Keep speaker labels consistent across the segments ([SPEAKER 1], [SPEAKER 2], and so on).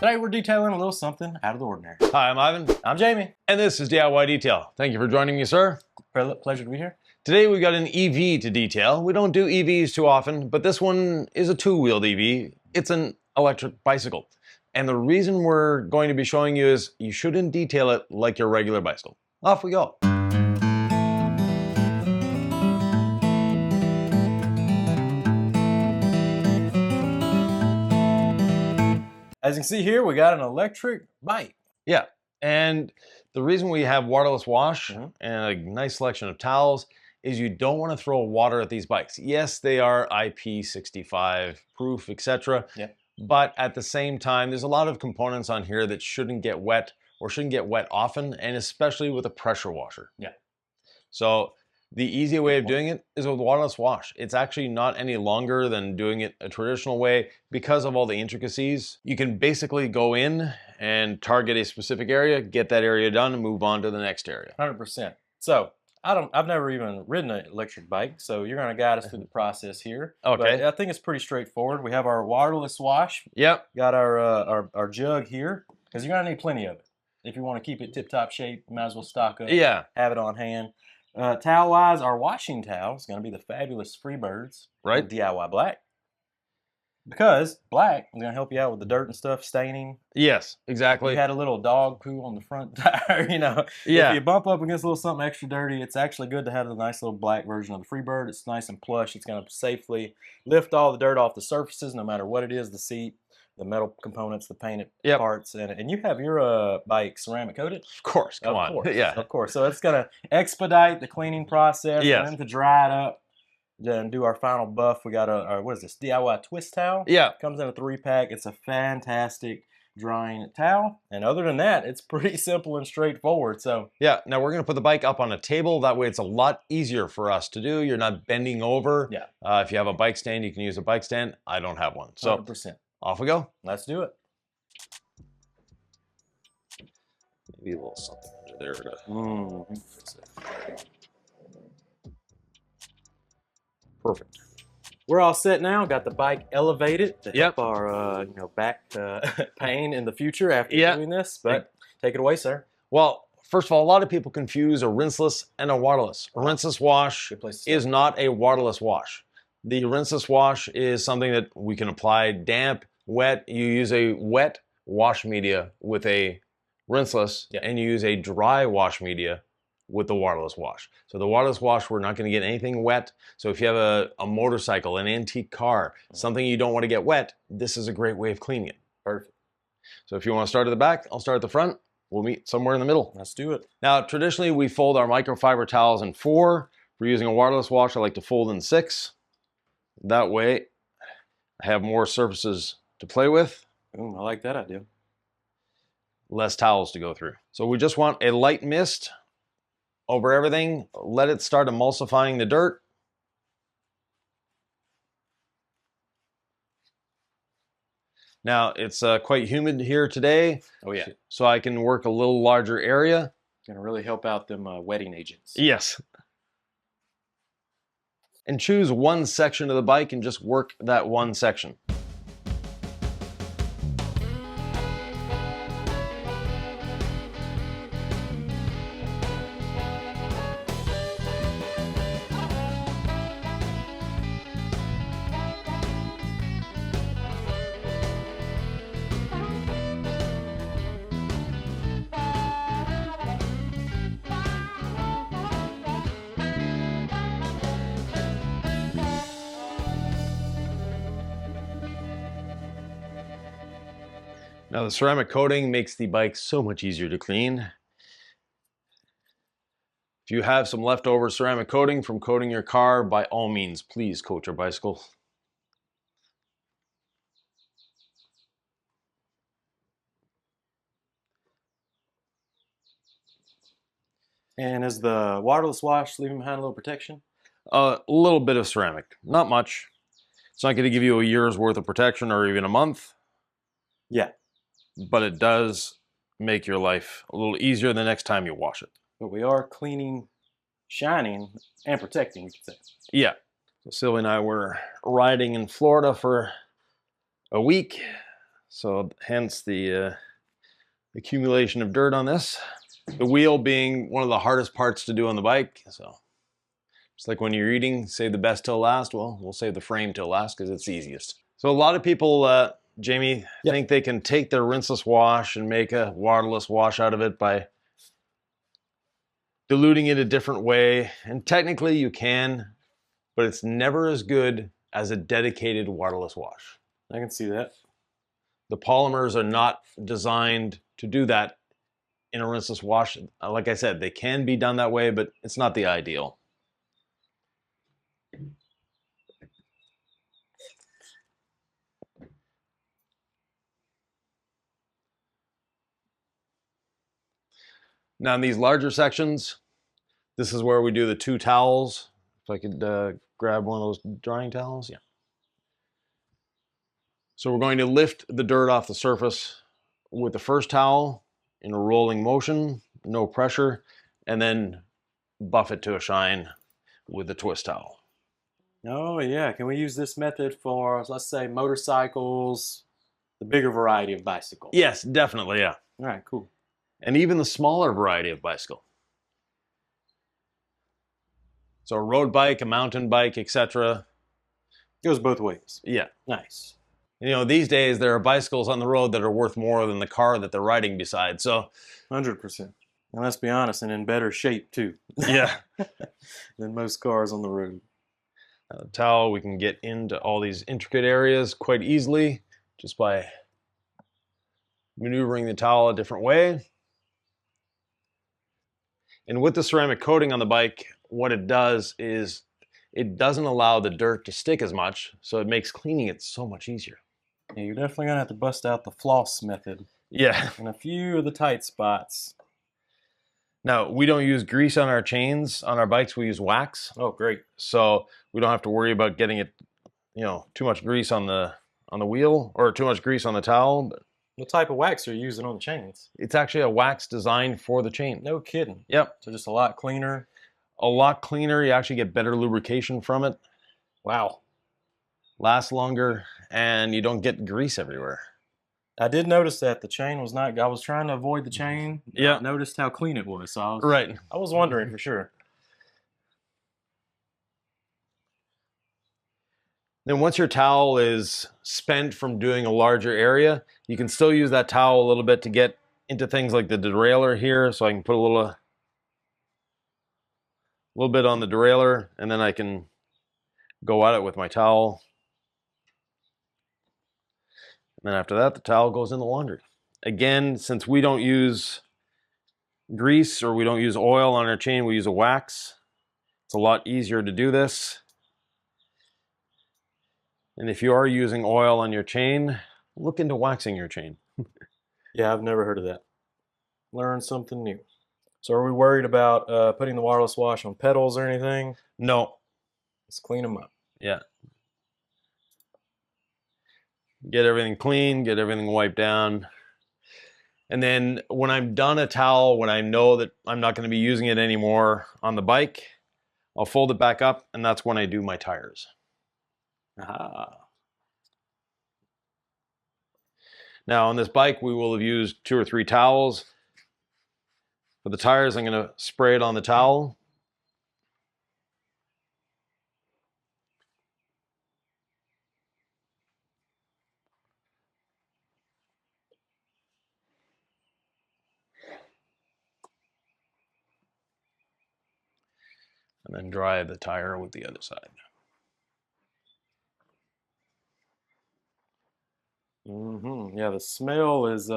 [SPEAKER 1] Today we're detailing a little something out of the ordinary.
[SPEAKER 2] Hi, I'm Ivan.
[SPEAKER 1] I'm Jamie.
[SPEAKER 2] And this is DIY Detail. Thank you for joining me, sir.
[SPEAKER 1] Pleasure to be here.
[SPEAKER 2] Today we've got an EV to detail. We don't do EVs too often, but this one is a two-wheeled EV. It's an electric bicycle. And the reason we're going to be showing you is you shouldn't detail it like your regular bicycle. Off we go.
[SPEAKER 1] As you can see here, we got an electric bike.
[SPEAKER 2] Yeah, and the reason we have waterless wash and a nice selection of towels is you don't want to throw water at these bikes. Yes, they are IP65 proof, etc.
[SPEAKER 1] Yeah.
[SPEAKER 2] But at the same time, there's a lot of components on here that shouldn't get wet or shouldn't get wet often, and especially with a pressure washer.
[SPEAKER 1] Yeah.
[SPEAKER 2] So the easy way of doing it is with waterless wash. It's actually not any longer than doing it a traditional way because of all the intricacies. You can basically go in and target a specific area, get that area done, and move on to the next area.
[SPEAKER 1] 100%. So I've never even ridden an electric bike, so you're going to guide us through the process here.
[SPEAKER 2] Okay.
[SPEAKER 1] But I think it's pretty straightforward. We have our waterless wash.
[SPEAKER 2] Yep.
[SPEAKER 1] Got our jug here, because you're going to need plenty of it. If you want to keep it tip-top shape, you might as well stock up.
[SPEAKER 2] Yeah.
[SPEAKER 1] Have it on hand. Towel-wise, our washing towel is going to be the fabulous Freebirds.
[SPEAKER 2] Right.
[SPEAKER 1] DIY Black. Because black is going to help you out with the dirt and stuff, staining.
[SPEAKER 2] Yes, exactly.
[SPEAKER 1] You had a little dog poo on the front tire, you know.
[SPEAKER 2] Yeah.
[SPEAKER 1] If you bump up against a little something extra dirty, it's actually good to have the nice little black version of the Freebird. It's nice and plush. It's going to safely lift all the dirt off the surfaces, no matter what it is, the seat, the metal components, the painted parts. And you have your bike ceramic coated?
[SPEAKER 2] Of course, come on.
[SPEAKER 1] Course,
[SPEAKER 2] yeah.
[SPEAKER 1] Of course. So it's going to expedite the cleaning process.
[SPEAKER 2] Yes.
[SPEAKER 1] And then to dry it up, then do our final buff. We got our what is this, DIY twist towel?
[SPEAKER 2] Yeah.
[SPEAKER 1] Comes in a 3-pack. It's a fantastic drying towel. And other than that, it's pretty simple and straightforward. So
[SPEAKER 2] yeah, now we're going to put the bike up on a table. That way it's a lot easier for us to do. You're not bending over.
[SPEAKER 1] Yeah.
[SPEAKER 2] If you have a bike stand, you can use a bike stand. I don't have one. So
[SPEAKER 1] 100%.
[SPEAKER 2] Off we go.
[SPEAKER 1] Let's do it.
[SPEAKER 2] Maybe a little something under there. Perfect.
[SPEAKER 1] We're all set now. Got the bike elevated to
[SPEAKER 2] Yep.
[SPEAKER 1] help our back pain in the future after doing this. But take it away, sir.
[SPEAKER 2] Well, first of all, a lot of people confuse a rinseless and a waterless. A rinseless wash is not a waterless wash. The rinseless wash is something that we can apply damp, wet. You use a wet wash media with a rinseless, and you use a dry wash media with the waterless wash. So the waterless wash, we're not going to get anything wet. So if you have a motorcycle, an antique car, something you don't want to get wet, this is a great way of cleaning it.
[SPEAKER 1] Perfect.
[SPEAKER 2] So if you want to start at the back, I'll start at the front. We'll meet somewhere in the middle.
[SPEAKER 1] Let's do it.
[SPEAKER 2] Now, traditionally, we fold our microfiber towels in 4. If we're using a waterless wash, I like to fold in 6. That way, I have more surfaces to play with.
[SPEAKER 1] Ooh, I like that idea.
[SPEAKER 2] Less towels to go through. So we just want a light mist over everything. Let it start emulsifying the dirt. Now, it's quite humid here today.
[SPEAKER 1] Oh, yeah.
[SPEAKER 2] So I can work a little larger area.
[SPEAKER 1] Going to really help out them wetting agents.
[SPEAKER 2] Yes. And choose one section of the bike and just work that one section. Now the ceramic coating makes the bike so much easier to clean. If you have some leftover ceramic coating from coating your car, by all means, please coat your bicycle.
[SPEAKER 1] And is the waterless wash leaving behind a little protection?
[SPEAKER 2] A little bit of ceramic, not much. It's not going to give you a year's worth of protection or even a month.
[SPEAKER 1] Yeah.
[SPEAKER 2] But it does make your life a little easier the next time you wash it.
[SPEAKER 1] But we are cleaning, shining, and protecting, you could say.
[SPEAKER 2] Yeah. So Sylvie and I were riding in Florida for a week. So hence the accumulation of dirt on this. The wheel being one of the hardest parts to do on the bike. So it's like when you're eating, save the best till last. Well, we'll save the frame till last because it's the easiest. So a lot of people, Jamie, think they can take their rinseless wash and make a waterless wash out of it by diluting it a different way. And technically you can, but it's never as good as a dedicated waterless wash.
[SPEAKER 1] I can see that.
[SPEAKER 2] The polymers are not designed to do that in a rinseless wash. Like I said, they can be done that way, but it's not the ideal. Now in these larger sections, this is where we do the 2 towels. If I could grab one of those drying towels, yeah. So we're going to lift the dirt off the surface with the first towel in a rolling motion, no pressure, and then buff it to a shine with the twist towel.
[SPEAKER 1] Oh yeah, can we use this method for, let's say, motorcycles, the bigger variety of bicycles?
[SPEAKER 2] Yes, definitely, yeah.
[SPEAKER 1] All right, cool.
[SPEAKER 2] And even the smaller variety of bicycle. So a road bike, a mountain bike, etc.
[SPEAKER 1] Goes both ways.
[SPEAKER 2] Yeah.
[SPEAKER 1] Nice.
[SPEAKER 2] You know, these days there are bicycles on the road that are worth more than the car that they're riding beside. So
[SPEAKER 1] 100%. And let's be honest, and in better shape too.
[SPEAKER 2] Yeah.
[SPEAKER 1] Than most cars on the road.
[SPEAKER 2] The towel, we can get into all these intricate areas quite easily just by maneuvering the towel a different way. And with the ceramic coating on the bike, what it does is it doesn't allow the dirt to stick as much, so it makes cleaning it so much easier.
[SPEAKER 1] Yeah, you're definitely gonna have to bust out the floss method.
[SPEAKER 2] Yeah.
[SPEAKER 1] In a few of the tight spots.
[SPEAKER 2] Now, we don't use grease on our chains. On our bikes, we use wax.
[SPEAKER 1] Oh, great.
[SPEAKER 2] So we don't have to worry about getting it, too much grease on the wheel or too much grease on the towel. But
[SPEAKER 1] what type of wax are you using on the chains?
[SPEAKER 2] It's actually a wax designed for the chain.
[SPEAKER 1] No kidding.
[SPEAKER 2] Yep.
[SPEAKER 1] So just a lot cleaner.
[SPEAKER 2] A lot cleaner. You actually get better lubrication from it.
[SPEAKER 1] Wow.
[SPEAKER 2] Lasts longer, and you don't get grease everywhere.
[SPEAKER 1] I did notice that the chain was not, I was trying to avoid the chain.
[SPEAKER 2] Yeah.
[SPEAKER 1] I noticed how clean it was. So
[SPEAKER 2] I
[SPEAKER 1] was wondering for sure.
[SPEAKER 2] Then once your towel is spent from doing a larger area, you can still use that towel a little bit to get into things like the derailleur here. So I can put a little bit on the derailleur, and then I can go at it with my towel. And then after that, the towel goes in the laundry. Again, since we don't use grease or we don't use oil on our chain, we use a wax. It's a lot easier to do this. And if you are using oil on your chain, look into waxing your chain.
[SPEAKER 1] Yeah, I've never heard of that. Learn something new. So are we worried about putting the waterless wash on pedals or anything?
[SPEAKER 2] No.
[SPEAKER 1] Let's clean them up.
[SPEAKER 2] Yeah. Get everything clean, get everything wiped down. And then when I'm done a towel, when I know that I'm not going to be using it anymore on the bike, I'll fold it back up, and that's when I do my tires.
[SPEAKER 1] Ah.
[SPEAKER 2] Now on this bike, we will have used 2 or 3 towels. For the tires, I'm going to spray it on the towel. And then dry the tire with the other side.
[SPEAKER 1] Yeah, the smell is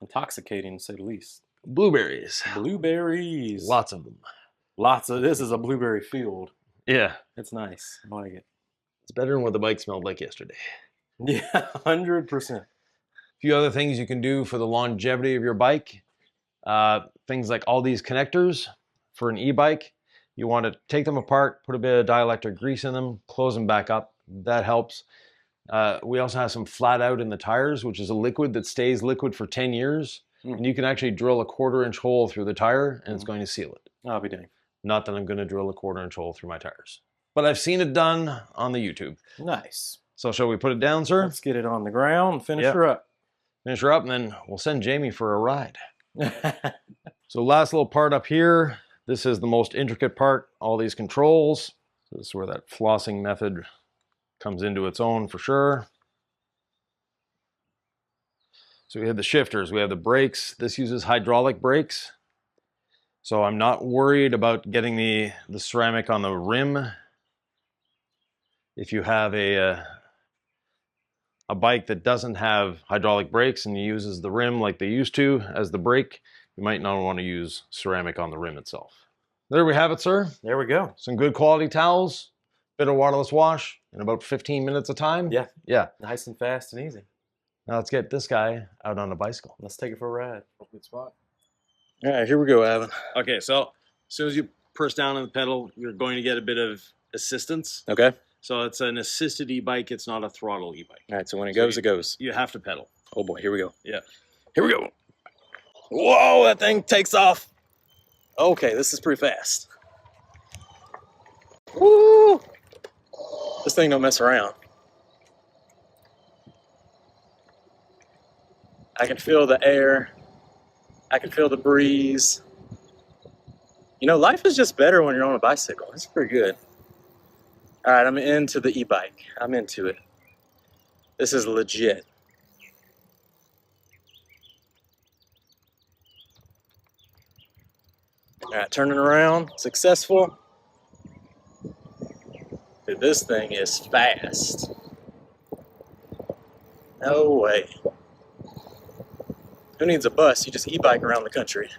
[SPEAKER 1] intoxicating, to say the least.
[SPEAKER 2] Blueberries.
[SPEAKER 1] Blueberries.
[SPEAKER 2] Lots of them.
[SPEAKER 1] This is a blueberry field.
[SPEAKER 2] Yeah.
[SPEAKER 1] It's nice. I like it.
[SPEAKER 2] It's better than what the bike smelled like yesterday.
[SPEAKER 1] Yeah, 100%.
[SPEAKER 2] A few other things you can do for the longevity of your bike. Things like all these connectors for an e-bike. You want to take them apart, put a bit of dielectric grease in them, close them back up. That helps. We also have some flat out in the tires, which is a liquid that stays liquid for 10 years. And you can actually drill a 1/4-inch hole through the tire, and it's going to seal it.
[SPEAKER 1] I'll be dang.
[SPEAKER 2] Not that I'm going to drill a 1/4-inch hole through my tires, but I've seen it done on the YouTube.
[SPEAKER 1] Nice.
[SPEAKER 2] So shall we put it down, sir?
[SPEAKER 1] Let's get it on the ground and finish her up.
[SPEAKER 2] finish her up, and then we'll send Jamie for a ride. So last little part up here, this is the most intricate part, all these controls. So this is where that flossing method comes into its own for sure. So we have the shifters, we have the brakes. This uses hydraulic brakes. So I'm not worried about getting the ceramic on the rim. If you have a bike that doesn't have hydraulic brakes and uses the rim like they used to as the brake, you might not want to use ceramic on the rim itself. There we have it, sir.
[SPEAKER 1] There we go.
[SPEAKER 2] Some good quality towels, bit of waterless wash in about 15 minutes of time.
[SPEAKER 1] Yeah.
[SPEAKER 2] Yeah.
[SPEAKER 1] Nice and fast and easy.
[SPEAKER 2] Now let's get this guy out on a bicycle.
[SPEAKER 1] Let's take it for a ride.
[SPEAKER 3] Good spot.
[SPEAKER 1] All right, here we go, Yvan.
[SPEAKER 2] Okay, so as soon as you press down on the pedal, you're going to get a bit of assistance.
[SPEAKER 1] Okay.
[SPEAKER 2] So it's an assisted e-bike, it's not a throttle e-bike.
[SPEAKER 1] All right, so when it
[SPEAKER 2] So
[SPEAKER 1] goes, it goes.
[SPEAKER 2] You have to pedal.
[SPEAKER 1] Oh boy, here we go.
[SPEAKER 2] Yeah.
[SPEAKER 1] Here we go. Whoa, that thing takes off. Okay, this is pretty fast. Woo! This thing don't mess around. I can feel the air. I can feel the breeze. You know, life is just better when you're on a bicycle. It's pretty good. All right, I'm into the e-bike. I'm into it. This is legit. All right, turning around, successful. Dude, this thing is fast. No way. Who needs a bus? You just e-bike around the country.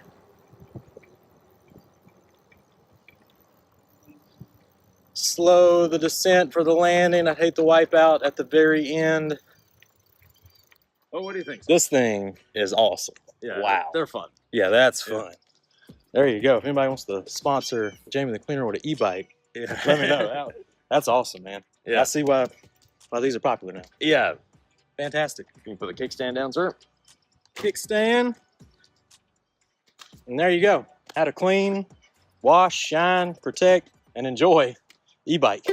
[SPEAKER 1] Slow the descent for the landing. I hate the wipeout at the very end.
[SPEAKER 2] Oh, what do you think?
[SPEAKER 1] This thing is awesome.
[SPEAKER 2] Yeah,
[SPEAKER 1] Wow.
[SPEAKER 2] They're fun.
[SPEAKER 1] Yeah, that's fun. There you go. If anybody wants to sponsor Jamie the Cleaner with an e-bike,
[SPEAKER 2] Yeah.
[SPEAKER 1] let me know. That's awesome, man.
[SPEAKER 2] Yeah.
[SPEAKER 1] I see why these are popular now.
[SPEAKER 2] Yeah.
[SPEAKER 1] Fantastic.
[SPEAKER 2] You can put the kickstand down, sir.
[SPEAKER 1] Kickstand. And there you go. How to clean, wash, shine, protect, and enjoy e-bike.